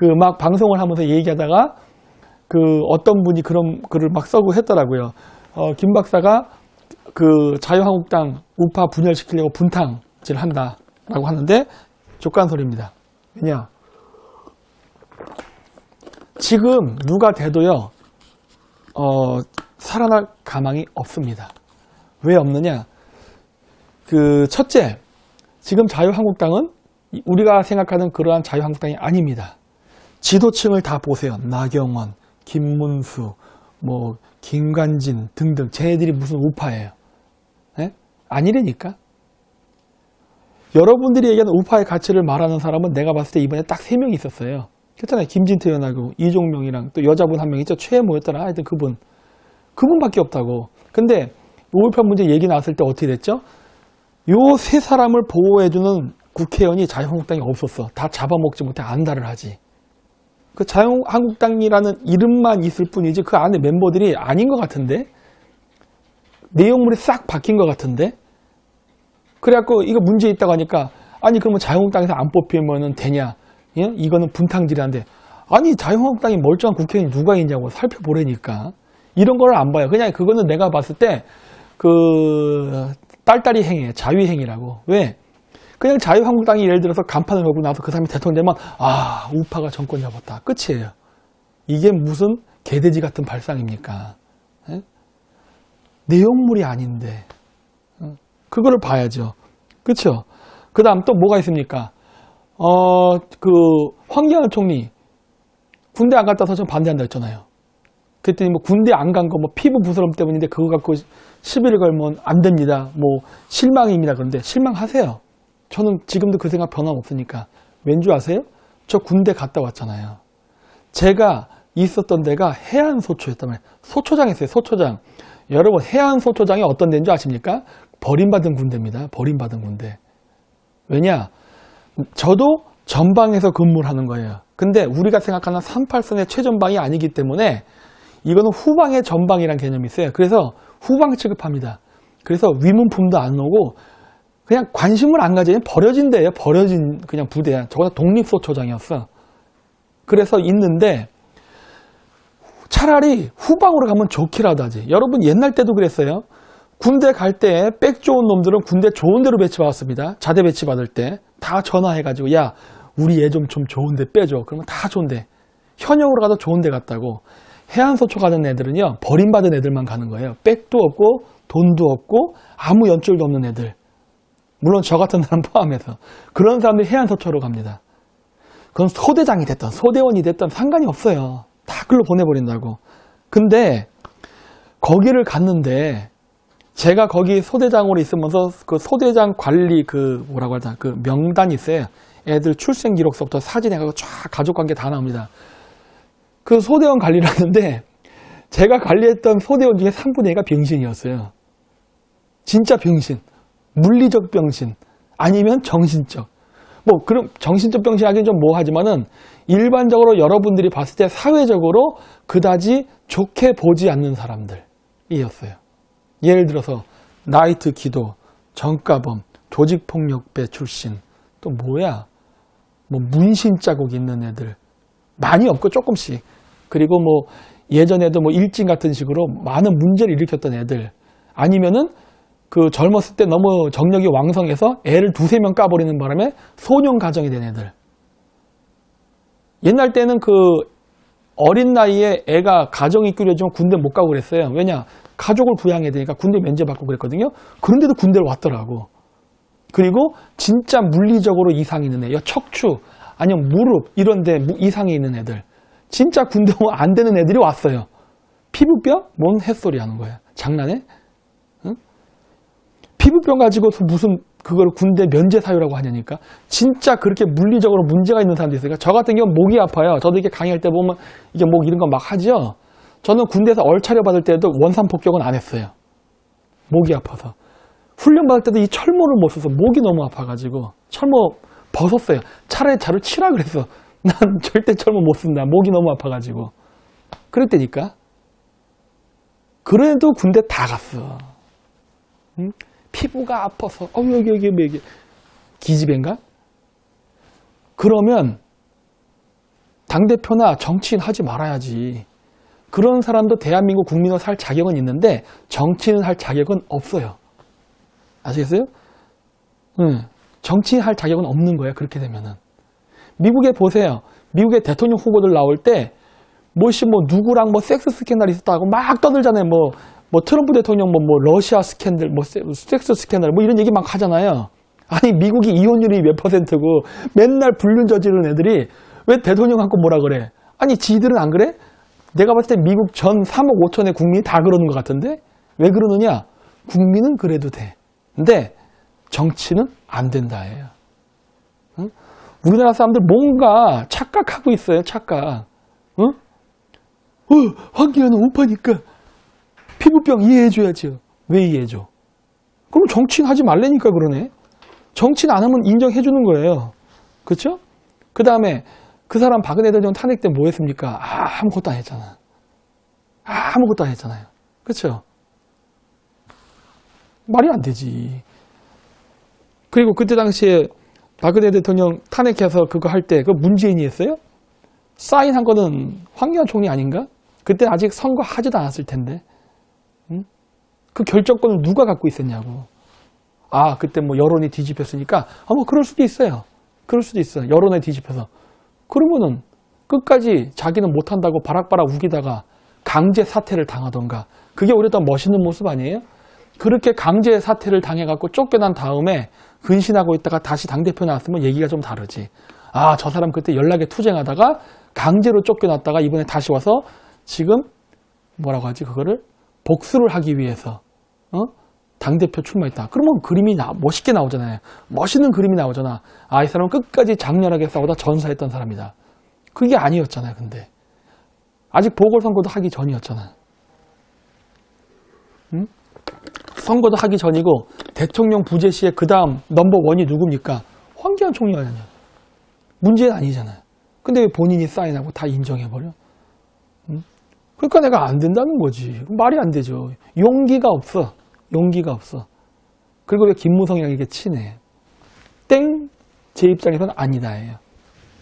그 막 방송을 하면서 얘기하다가 그 어떤 분이 그런 글을 막 써고 했더라고요. 김 박사가 그 자유한국당 우파 분열시키려고 분탕질 한다라고 하는데 족간소리입니다. 왜냐? 지금 누가 돼도요, 살아날 가망이 없습니다. 왜 없느냐? 그 첫째, 지금 자유한국당은 우리가 생각하는 그러한 자유한국당이 아닙니다. 지도층을 다 보세요. 나경원, 김문수, 뭐 김관진 등등 쟤네들이 무슨 우파예요? 네? 아니라니까. 여러분들이 얘기하는 우파의 가치를 말하는 사람은 내가 봤을 때 이번에 딱 3명이 있었어요. 그렇잖아요. 김진태 의원하고 이종명이랑 또 여자분 한 명 있죠. 최모였더라. 하여튼 그분밖에 없다고. 근데 5.18 문제 얘기 나왔을 때 어떻게 됐죠? 요 3사람을 보호해주는 국회의원이 자유한국당이 없었어. 다 잡아먹지 못해 안달을 하지. 그 자유한국당이라는 이름만 있을 뿐이지 그 안에 멤버들이 아닌 것 같은데? 내용물이 싹 바뀐 것 같은데? 그래갖고 이거 문제 있다고 하니까 아니 그러면 자유한국당에서 안 뽑히면 되냐? 예? 이거는 분탕질한데 아니 자유한국당이 멀쩡한 국회의원이 누가 있냐고 살펴보라니까. 이런 걸 안 봐요. 그냥 그거는 내가 봤을 때 그 딸딸이 행위, 자위행위라고. 왜? 그냥 자유한국당이 예를 들어서 간판을 걸고 나서 그 사람이 대통령 되면 아 우파가 정권 잡았다. 끝이에요. 이게 무슨 개돼지 같은 발상입니까? 예? 내용물이 아닌데 그거를 봐야죠. 그렇죠? 그 다음 또 뭐가 있습니까? 그 황교안 총리 군대 안 갔다 와서 좀 반대한다 했잖아요. 그랬더니 뭐 군대 안 간 거 뭐 피부 부스럼 때문인데 그거 갖고 시비를 걸면 안 됩니다. 뭐 실망입니다. 그런데 실망하세요. 저는 지금도 그 생각 변함없으니까. 왠지 아세요? 저 군대 갔다 왔잖아요. 제가 있었던 데가 해안소초였단 말이에요. 소초장이었어요. 소초장. 여러분 해안소초장이 어떤 데인 줄 아십니까? 버림받은 군대입니다. 버림받은 군대. 왜냐? 저도 전방에서 근무를 하는 거예요. 근데 우리가 생각하는 38선의 최전방이 아니기 때문에 이거는 후방의 전방이란 개념이 있어요. 그래서 후방 취급합니다. 그래서 위문품도 안 오고 그냥 관심을 안 가지면 버려진 데예요. 버려진 그냥 부대야. 저거 독립소초장이었어. 그래서 있는데 차라리 후방으로 가면 좋기라도 하지. 여러분 옛날 때도 그랬어요. 군대 갈 때 백 좋은 놈들은 군대 좋은 데로 배치받았습니다. 자대 배치받을 때 다 전화해가지고 야 우리 얘 좀 좋은 데 빼줘. 그러면 다 좋은데 현역으로 가도 좋은 데 갔다고. 해안소초 가는 애들은요 버림받은 애들만 가는 거예요. 백도 없고 돈도 없고 아무 연줄도 없는 애들. 물론 저 같은 사람 포함해서 그런 사람들이 해안소초로 갑니다. 그건 소대장이 됐든 소대원이 됐든 상관이 없어요. 다 글로 보내버린다고. 근데 거기를 갔는데 제가 거기 소대장으로 있으면서 그 소대장 관리 그 뭐라고 하자 그 명단이 있어요. 애들 출생 기록서부터 사진 해가지고 쫙 가족관계 다 나옵니다. 그 소대원 관리를 하는데 제가 관리했던 소대원 중에 3분의 1가 병신이었어요. 진짜 병신. 물리적 병신. 아니면 정신적. 뭐 그럼 정신적 병신 하긴 좀 뭐하지만은 일반적으로 여러분들이 봤을 때 사회적으로 그다지 좋게 보지 않는 사람들이었어요. 예를 들어서 나이트 기도, 전과범, 조직폭력배 출신, 또 뭐야? 뭐 문신 자국 있는 애들 많이 없고 조금씩. 그리고 뭐 예전에도 뭐 일진 같은 식으로 많은 문제를 일으켰던 애들. 아니면은 그 젊었을 때 너무 정력이 왕성해서 애를 2-3명 까버리는 바람에 소년 가정이 된 애들. 옛날 때는 그 어린 나이에 애가 가정이 꾸려지면 군대 못 가고 그랬어요. 왜냐? 가족을 부양해야 되니까 군대 면제받고 그랬거든요. 그런데도 군대를 왔더라고. 그리고 진짜 물리적으로 이상이 있는 애, 척추, 아니면 무릎 이런 데 이상이 있는 애들. 진짜 군대 오면 안 되는 애들이 왔어요. 피부병? 뭔 햇소리 하는 거야. 장난해? 응? 피부병 가지고서 무슨 그걸 군대 면제 사유라고 하냐니까. 진짜 그렇게 물리적으로 문제가 있는 사람도 있으니까. 저 같은 경우는 목이 아파요. 저도 이렇게 강의할 때 보면 이게 목 이런 거 막 하죠. 저는 군대에서 얼차려 받을 때도 원산 폭격은 안 했어요. 목이 아파서. 훈련 받을 때도 이 철모를 못 써서 목이 너무 아파가지고 철모 벗었어요. 차라리 자루 치라 그랬어. 난 절대 철모 못 쓴다. 목이 너무 아파가지고. 그랬다니까. 그래도 군대 다 갔어. 응? 피부가 아파서 여기 기집애인가? 그러면 당대표나 정치인 하지 말아야지. 그런 사람도 대한민국 국민으로 살 자격은 있는데 정치인 할 자격은 없어요. 아시겠어요? 정치인 할 자격은 없는 거예요. 그렇게 되면은. 미국에 보세요. 미국의 대통령 후보들 나올 때 누구랑 섹스 스캔들 있었다고 막 떠들잖아요. 트럼프 대통령 러시아 스캔들, 섹스 스캔들 이런 얘기 막 하잖아요. 아니 미국이 이혼율이 몇 %고 맨날 불륜 저지르는 애들이 왜 대통령 갖고 뭐라 그래? 아니 지들은 안 그래? 내가 봤을 때 미국 전 3억 5천의 국민이 다 그러는 것 같은데 왜 그러느냐? 국민은 그래도 돼. 근데 정치는 안 된다예요. 응? 우리나라 사람들 뭔가 착각하고 있어요. 착각. 응? 황교안은 우파니까 피부병 이해해줘야죠. 왜 이해해줘? 그럼 정치인 하지 말라니까 그러네. 정치인 안 하면 인정해주는 거예요. 그렇죠? 그 다음에 그 사람 박근혜 대통령 탄핵 때 뭐 했습니까? 아무것도 안 했잖아. 아무것도 안 했잖아요. 그렇죠? 말이 안 되지. 그리고 그때 당시에 박근혜 대통령 탄핵해서 그거 할 때 그 문재인이 했어요? 사인한 거는 황교안 총리 아닌가? 그때 아직 선거하지도 않았을 텐데. 응? 그 결정권을 누가 갖고 있었냐고. 그때 여론이 뒤집혔으니까 그럴 수도 있어요. 그럴 수도 있어요. 여론에 뒤집혀서. 그러면은 끝까지 자기는 못한다고 바락바락 우기다가 강제 사퇴를 당하던가. 그게 오히려 더 멋있는 모습 아니에요? 그렇게 강제 사퇴를 당해갖고 쫓겨난 다음에 근신하고 있다가 다시 당대표 나왔으면 얘기가 좀 다르지. 저 사람 그때 연락에 투쟁하다가 강제로 쫓겨났다가 이번에 다시 와서 지금 뭐라고 하지 그거를 복수를 하기 위해서 당대표 출마했다. 그러면 그림이 멋있게 나오잖아요. 멋있는 그림이 나오잖아. 이 사람은 끝까지 장렬하게 싸우다 전사했던 사람이다. 그게 아니었잖아요. 근데 아직 보궐선거도 하기 전이었잖아. 응? 선거도 하기 전이고 대통령 부재 시에 그 다음 넘버원이 누굽니까? 황교안 총리 아니냐. 문제는 아니잖아요. 근데 왜 본인이 사인하고 다 인정해버려? 응? 그러니까 내가 안 된다는 거지. 말이 안 되죠. 용기가 없어. 용기가 없어. 그리고 왜 김무성이랑 이게 친해? 땡! 제 입장에서는 아니다예요.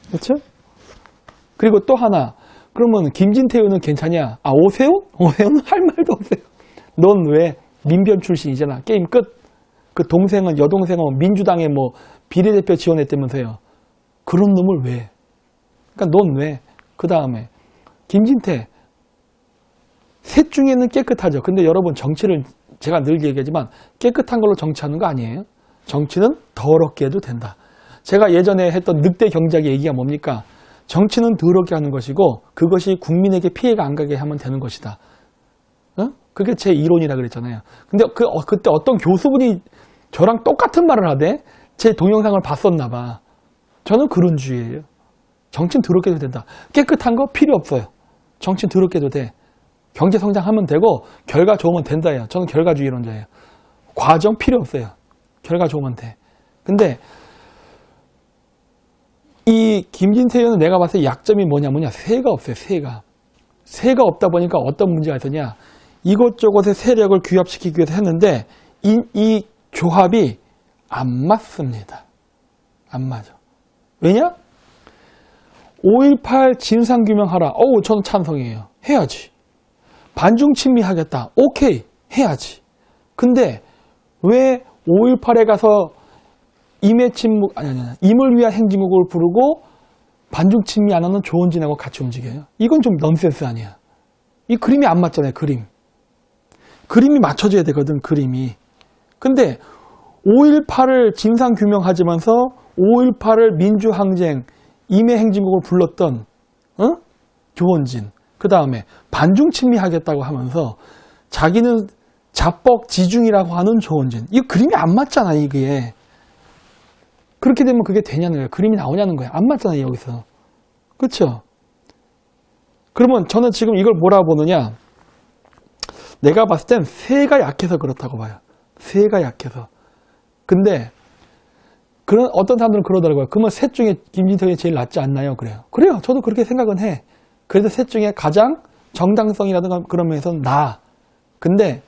그렇죠? 그리고 또 하나. 그러면 김진태 의원은 괜찮냐? 오세훈? 오세훈은 할 말도 없어요. 넌 왜 민변 출신이잖아. 게임 끝. 그 동생은 여동생은 민주당에 비례대표 지원했다면서요. 그런 놈을 왜? 그러니까 넌 왜? 그 다음에 김진태 셋 중에는 깨끗하죠. 근데 여러분 정치를 제가 늘 얘기하지만 깨끗한 걸로 정치하는 거 아니에요. 정치는 더럽게 해도 된다. 제가 예전에 했던 늑대 경제학의 얘기가 뭡니까? 정치는 더럽게 하는 것이고 그것이 국민에게 피해가 안 가게 하면 되는 것이다. 그게 제 이론이라 그랬잖아요. 근데 그때 어떤 교수분이 저랑 똑같은 말을 하대? 제 동영상을 봤었나 봐. 저는 그런 주의예요. 정치는 더럽게 해도 된다. 깨끗한 거 필요 없어요. 정치는 더럽게 해도 돼. 경제 성장하면 되고 결과 좋으면 된다예요. 저는 결과주의론자예요. 과정 필요 없어요. 결과 좋으면 돼. 근데 이 김진태 의원은 내가 봤을 때 약점이 뭐냐 세가 없어요. 세가 없다 보니까 어떤 문제가 있었냐. 이곳저곳의 세력을 규합시키기 위해서 했는데 이 조합이 안 맞습니다. 안 맞아. 왜냐? 5.18 진상규명하라. 저는 찬성이에요. 해야지. 반중친미하겠다. 오케이. 해야지. 근데 왜 5.18에 가서 임을 위한 행진곡을 부르고 반중친미 안 하는 조원진하고 같이 움직여요? 이건 좀 넌센스 아니야. 이 그림이 안 맞잖아요. 그림이 맞춰져야 되거든. 그림이. 근데 5.18을 진상규명하지면서 5.18을 민주항쟁 임해행진곡을 불렀던 조원진, 그 다음에 반중친미하겠다고 하면서 자기는 자뻑지중이라고 하는 조원진. 이 그림이 안 맞잖아. 이게. 그렇게 되면 그게 되냐는 거예요. 그림이 나오냐는 거예요. 안 맞잖아요. 여기서. 그렇죠? 그러면 저는 지금 이걸 뭐라 보느냐. 내가 봤을 땐 세가 약해서 그렇다고 봐요. 세가 약해서. 근데 어떤 사람들은 그러더라고요. 그러면 셋 중에 김진태가 제일 낫지 않나요? 그래요. 저도 그렇게 생각은 해. 그래도 셋 중에 가장 정당성이라든가 그런 면에서는 나아. 근데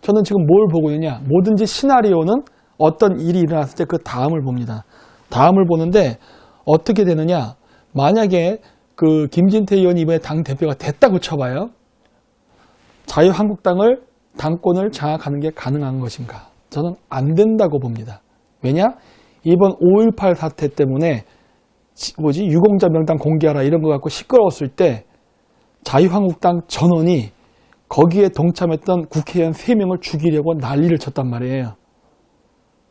저는 지금 뭘 보고 있느냐. 뭐든지 시나리오는 어떤 일이 일어났을 때 그 다음을 봅니다. 다음을 보는데 어떻게 되느냐. 만약에 그 김진태 의원이 이번에 당대표가 됐다고 쳐봐요. 자유한국당을 당권을 장악하는 게 가능한 것인가? 저는 안 된다고 봅니다. 왜냐? 이번 5.18 사태 때문에 유공자 명단 공개하라 이런 거 갖고 시끄러웠을 때 자유한국당 전원이 거기에 동참했던 국회의원 3명을 죽이려고 난리를 쳤단 말이에요.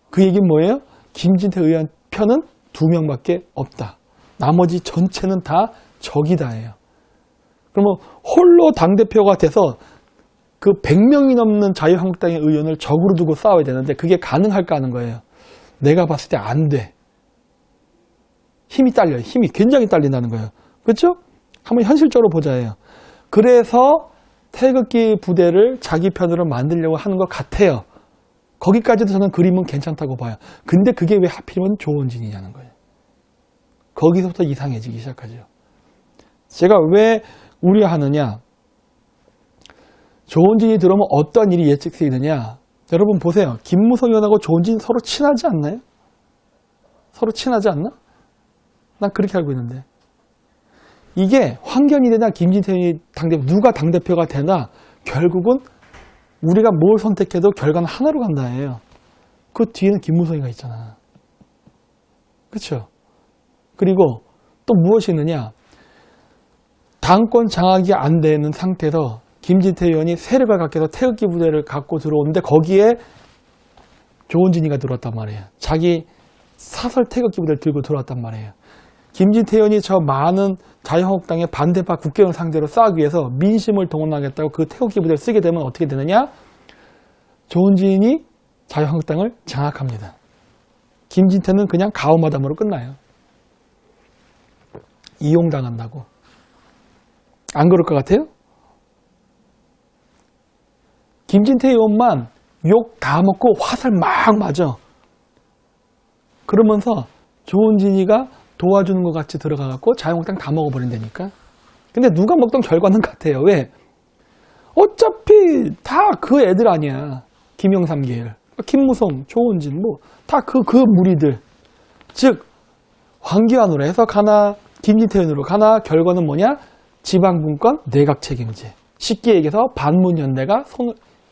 그 얘기는 뭐예요? 김진태 의원 편은 2명밖에 없다. 나머지 전체는 다 적이다예요. 그러면 홀로 당대표가 돼서 그 100명이 넘는 자유한국당의 의원을 적으로 두고 싸워야 되는데 그게 가능할까 하는 거예요. 내가 봤을 때 안 돼. 힘이 딸려요. 힘이 굉장히 딸린다는 거예요. 그렇죠? 한번 현실적으로 보자예요. 그래서 태극기 부대를 자기 편으로 만들려고 하는 것 같아요. 거기까지도 저는 그림은 괜찮다고 봐요. 근데 그게 왜 하필이면 조원진이냐는 거예요. 거기서부터 이상해지기 시작하죠. 제가 왜 우려하느냐. 조원진이 들어오면 어떤 일이 예측되느냐. 여러분 보세요. 김무성 의원하고 조원진 서로 친하지 않나요? 서로 친하지 않나? 난 그렇게 알고 있는데. 이게 황교안이 되나 김진태 당대표 누가 당대표가 되나 결국은 우리가 뭘 선택해도 결과는 하나로 간다예요. 그 뒤에는 김무성이가 있잖아. 그렇죠? 그리고 또 무엇이 있느냐. 당권 장악이 안 되는 상태에서 김진태 의원이 세력을 갖게 해서 태극기 부대를 갖고 들어오는데 거기에 조원진이가 들어왔단 말이에요. 자기 사설 태극기 부대를 들고 들어왔단 말이에요. 김진태 의원이 저 많은 자유한국당의 반대파 국회의원 상대로 싸우기 위해서 민심을 동원하겠다고 그 태극기 부대를 쓰게 되면 어떻게 되느냐? 조원진이 자유한국당을 장악합니다. 김진태는 그냥 가오마담으로 끝나요. 이용당한다고. 안 그럴 것 같아요? 김진태 의원만 욕 다 먹고 화살 막 맞아. 그러면서 조원진이가 도와주는 것 같이 들어가갖고 자유한국당 다 먹어버린다니까. 근데 누가 먹던 결과는 같아요. 왜? 어차피 다 그 애들 아니야. 김영삼 계열. 김무성, 조원진 뭐 다 그 무리들. 즉 황교안으로 해서 가나 김진태 의원으로 가나 결과는 뭐냐? 지방분권 내각 책임제. 쉽게 얘기해서 반문연대가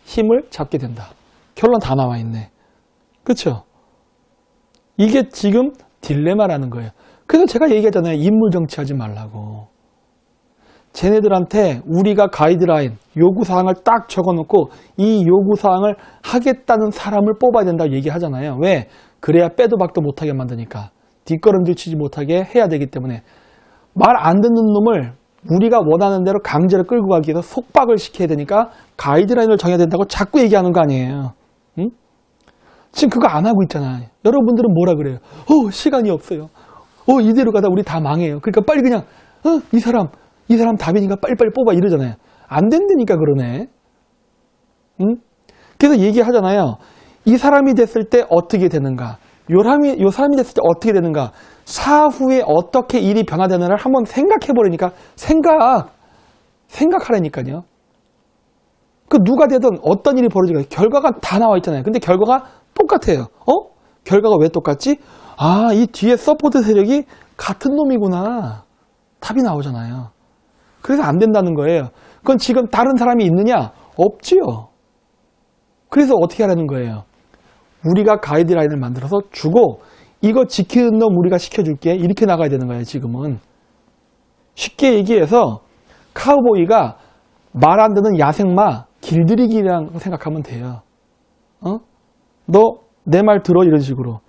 힘을 잡게 된다. 결론 다 나와 있네. 그렇죠? 이게 지금 딜레마라는 거예요. 그래서 제가 얘기하잖아요. 인물 정치하지 말라고. 쟤네들한테 우리가 가이드라인, 요구사항을 딱 적어놓고 이 요구사항을 하겠다는 사람을 뽑아야 된다고 얘기하잖아요. 왜? 그래야 빼도 박도 못하게 만드니까. 뒷걸음질 치지 못하게 해야 되기 때문에. 말 안 듣는 놈을 우리가 원하는 대로 강제로 끌고 가기 위해서 속박을 시켜야 되니까 가이드라인을 정해야 된다고 자꾸 얘기하는 거 아니에요. 응? 지금 그거 안 하고 있잖아요. 여러분들은 뭐라 그래요? 시간이 없어요. 이대로 가다 우리 다 망해요. 그러니까 빨리 그냥 이 사람 답이니까 빨리빨리 뽑아 이러잖아요. 안 된다니까 그러네. 응? 그래서 얘기하잖아요. 이 사람이 됐을 때 어떻게 되는가? 요 사람이 됐을 때 어떻게 되는가? 사후에 어떻게 일이 변화되는가를 한번 생각해보려니까 생각하라니까요. 그 누가 되든 어떤 일이 벌어지고 결과가 다 나와 있잖아요. 근데 결과가 똑같아요. 결과가 왜 똑같지? 이 뒤에 서포트 세력이 같은 놈이구나. 답이 나오잖아요. 그래서 안 된다는 거예요. 그건 지금 다른 사람이 있느냐? 없지요. 그래서 어떻게 하라는 거예요? 우리가 가이드라인을 만들어서 주고 이거 지키는 놈 우리가 시켜줄게. 이렇게 나가야 되는 거예요. 지금은. 쉽게 얘기해서 카우보이가 말 안 듣는 야생마 길들이기라고 생각하면 돼요. 너 내 말 들어 이런 식으로.